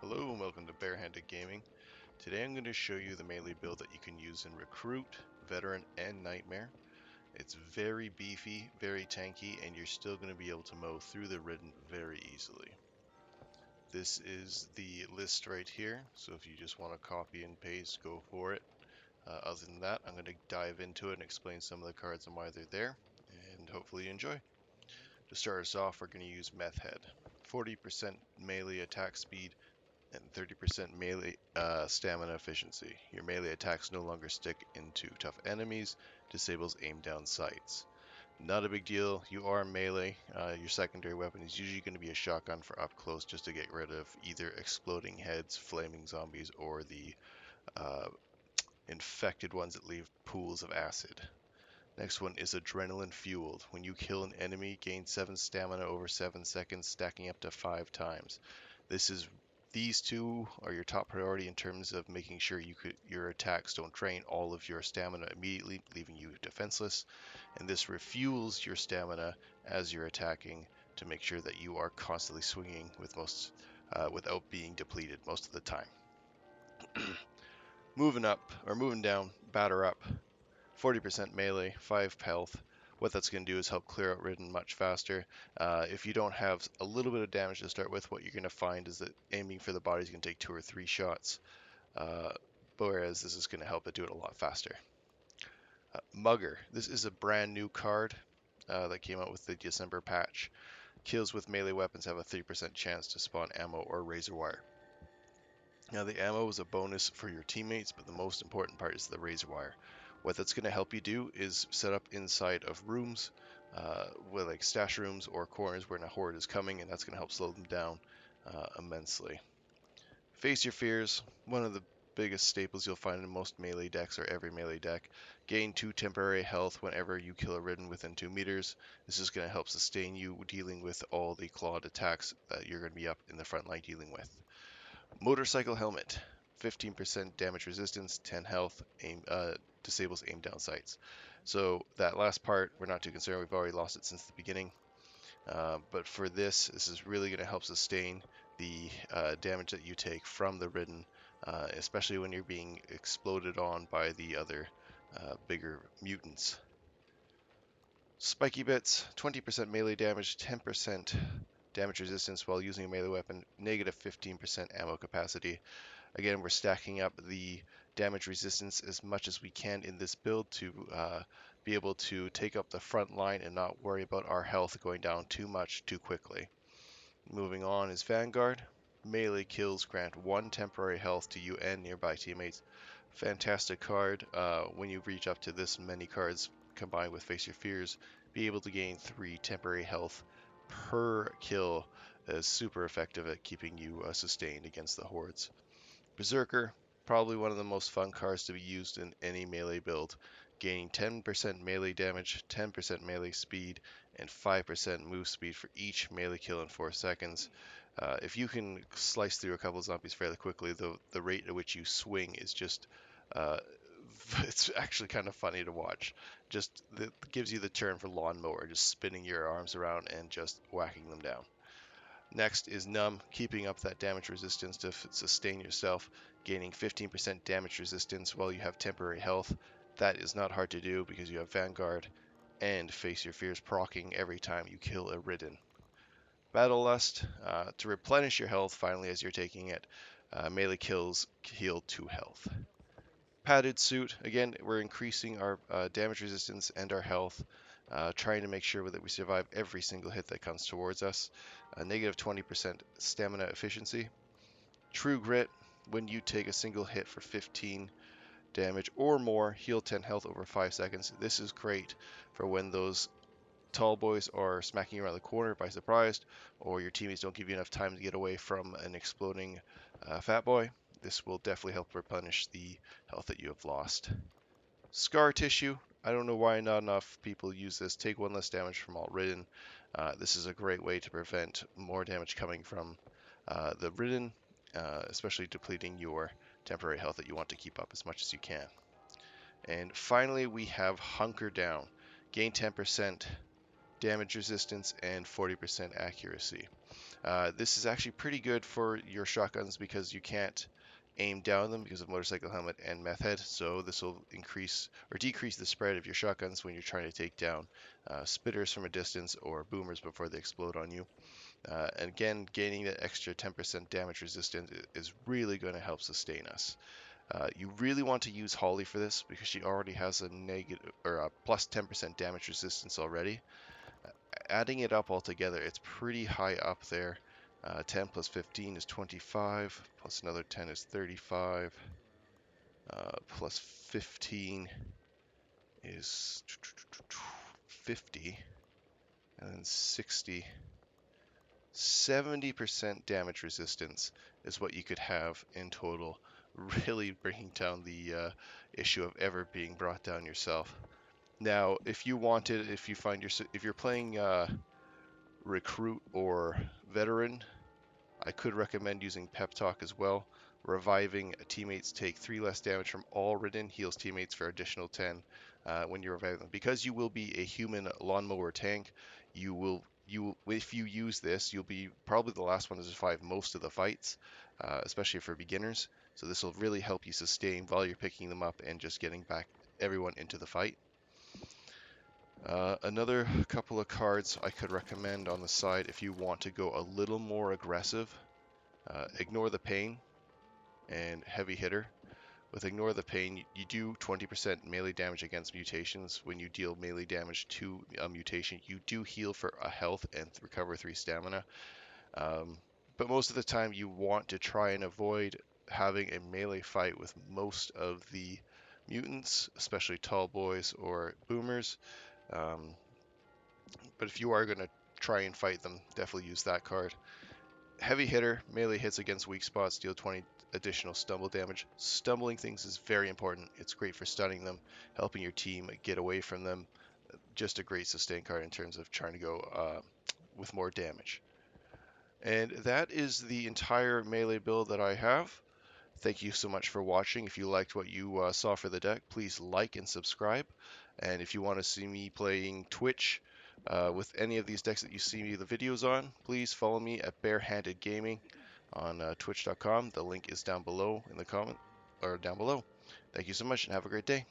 Hello and welcome to Barehanded Gaming. Today I'm going to show you the melee build that you can use in Recruit, Veteran, and Nightmare. It's very beefy, very tanky, and you're still going to be able to mow through the Ridden very easily. This is the list right here, so if you just want to copy and paste, go for it. Other than that, I'm going to dive into it and explain some of the cards and why they're there, and hopefully you enjoy. To start us off, we're going to use Meth Head. 40% melee attack speed, and 30% melee stamina efficiency. Your melee attacks no longer stick into tough enemies, disables aim down sights. Not a big deal, you are melee. Your secondary weapon is usually going to be a shotgun for up close just to get rid of either exploding heads, flaming zombies, or the uh, infected ones that leave pools of acid. Next one is Adrenaline Fueled. When you kill an enemy, gain 7 stamina over 7 seconds, stacking up to 5 times. These two are your top priority in terms of making sure your attacks don't drain all of your stamina immediately, leaving you defenseless. And this refuels your stamina as you're attacking to make sure that you are constantly swinging without being depleted most of the time. Moving down, Batter Up. 40% melee, 5 health. What that's going to do is help clear out Ridden much faster. If you don't have a little bit of damage to start with, what you're going to find is that aiming for the body is going to take 2 or 3 shots, whereas this is going to help it do it a lot faster. Mugger. This is a brand new card that came out with the December patch. Kills with melee weapons have a 3% chance to spawn ammo or razor wire. Now the ammo is a bonus for your teammates, but the most important part is the razor wire. What that's going to help you do is set up inside of rooms, with like stash rooms or corners where a horde is coming, and that's going to help slow them down immensely. Face Your Fears, one of the biggest staples you'll find in most melee decks or every melee deck. Gain 2 temporary health whenever you kill a Ridden within 2 meters. This is going to help sustain you dealing with all the clawed attacks that you're going to be up in the front line dealing with. Motorcycle Helmet, 15% damage resistance, 10 health, disables aim down sights. So that last part, we're not too concerned. We've already lost it since the beginning. But for this is really going to help sustain the damage that you take from the Ridden, especially when you're being exploded on by the other bigger mutants. Spiky Bits, 20% melee damage, 10% damage resistance while using a melee weapon, negative 15% ammo capacity. Again, we're stacking up the damage resistance as much as we can in this build to be able to take up the front line and not worry about our health going down too much too quickly. Moving on is Vanguard. Melee kills grant 1 temporary health to you and nearby teammates. Fantastic card. When you reach up to this many cards combined with Face Your Fears, be able to gain 3 temporary health per kill is super effective at keeping you sustained against the hordes. Berserker, probably one of the most fun cards to be used in any melee build, gaining 10% melee damage, 10% melee speed, and 5% move speed for each melee kill in 4 seconds. If you can slice through a couple of zombies fairly quickly, the rate at which you swing is just uh, it's actually kind of funny to watch. Just gives you the turn for lawnmower, just spinning your arms around and just whacking them down. Next is Numb, keeping up that damage resistance to sustain yourself, gaining 15% damage resistance while you have temporary health. That is not hard to do because you have Vanguard and Face Your Fears proccing every time you kill a Ridden. Battle Lust, to replenish your health finally as you're taking it. Melee kills heal 2 health. Padded Suit, again, we're increasing our damage resistance and our health, trying to make sure that we survive every single hit that comes towards us. Negative 20% stamina efficiency. True Grit, when you take a single hit for 15 damage or more, heal 10 health over 5 seconds. This is great for when those tall boys are smacking around the corner by surprise, or your teammates don't give you enough time to get away from an exploding fat boy. This will definitely help replenish the health that you have lost. Scar Tissue. I don't know why not enough people use this. Take 1 less damage from all Ridden. This is a great way to prevent more damage coming from the Ridden, especially depleting your temporary health that you want to keep up as much as you can. And finally, we have Hunker Down. Gain 10% damage resistance, and 40% accuracy. This is actually pretty good for your shotguns because you can't aim down them because of motorcycle helmet and meth head, so this will increase or decrease the spread of your shotguns when you're trying to take down spitters from a distance or boomers before they explode on you. And again, gaining that extra 10% damage resistance is really going to help sustain us. You really want to use Holly for this because she already has a negative or a plus 10% damage resistance already. Adding it up all together, it's pretty high up there. 10 plus 15 is 25, plus another 10 is 35, plus 15 is 50, and then 60. 70% damage resistance is what you could have in total, really bringing down the issue of ever being brought down yourself. Now, if you wanted, if you're playing recruit or veteran, I could recommend using Pep Talk as well. Reviving teammates take 3 less damage from all ridden, heals teammates for additional 10 when you revive them. Because you will be a human lawnmower tank, if you use this, you'll be probably the last one to survive most of the fights, especially for beginners. So this will really help you sustain while you're picking them up and just getting back everyone into the fight. Another couple of cards I could recommend on the side if you want to go a little more aggressive. Ignore the Pain and Heavy Hitter. With Ignore the Pain, you do 20% melee damage against mutations. When you deal melee damage to a mutation, you do heal for a health and recover 3 stamina. But most of the time, you want to try and avoid having a melee fight with most of the mutants, especially tall boys or boomers. But if you are going to try and fight them, definitely use that card. Heavy Hitter, melee hits against weak spots, deal 20 additional stumble damage. Stumbling things is very important. It's great for stunning them, helping your team get away from them. Just a great sustain card in terms of trying to go with more damage. And that is the entire melee build that I have. Thank you so much for watching. If you liked what you saw for the deck, please like and subscribe. And if you want to see me playing Twitch with any of these decks that you see the videos on, please follow me at Barehanded Gaming on twitch.com. The link is down below in the comment or down below. Thank you so much and have a great day.